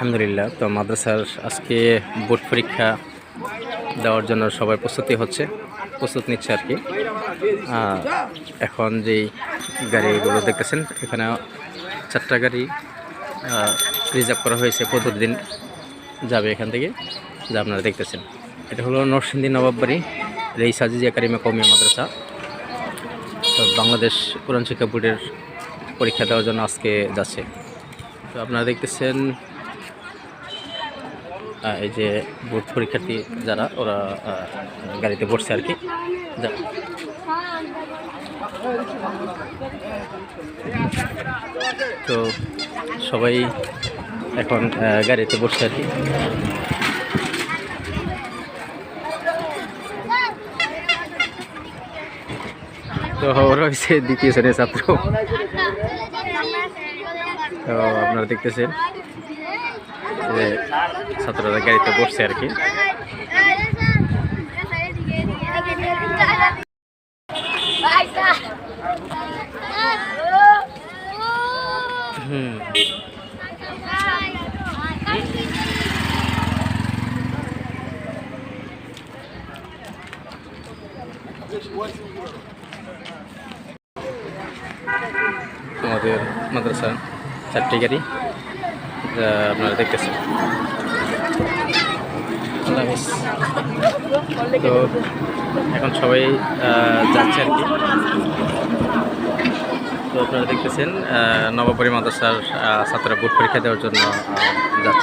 আলহামদুলিল্লাহ। তো মাদ্রাসার আজকে বোর্ড পরীক্ষা দেওয়ার জন্য সবাই প্রস্তুত নিচ্ছে আর কি। এখন যেই গাড়িগুলো দেখতেছেন এখানে 4টা গাড়ি রিজার্ভ করা হয়েছে, প্রতিদিন যাবে এখান থেকে, যা আপনারা দেখতেছেন। এটা হলো নরসিংদী নবাববাড়ি রেইস আজিজিয়া কারিমা কওমিয়া মাদ্রাসা। তো বাংলাদেশ কোরআন শিক্ষা বোর্ডের পরীক্ষা দেওয়ার জন্য আজকে যাচ্ছে। তো আপনারা দেখতেছেন এই যে বোর্ড পরীক্ষার্থী যারা, ওরা গাড়িতে বসছে আর কি। তো সবাই এখন গাড়িতে বসছে আর কি। তো ওরা হচ্ছে দ্বিতীয় শ্রেণীর ছাত্র। তো আপনারা দেখতেছেন যে ছাত্ররা গাড়িতে বসছে আর কি। আমাদের মাদ্রাসা 4টি গাড়ি, যা আপনারা দেখতেছেন। তো এখন সবাই যাচ্ছে আর কি। তো আপনারা দেখতেছেন নবাববাড়ি মাদ্রাসার ছাত্ররা বোর্ড পরীক্ষা দেওয়ার জন্য যাচ্ছে।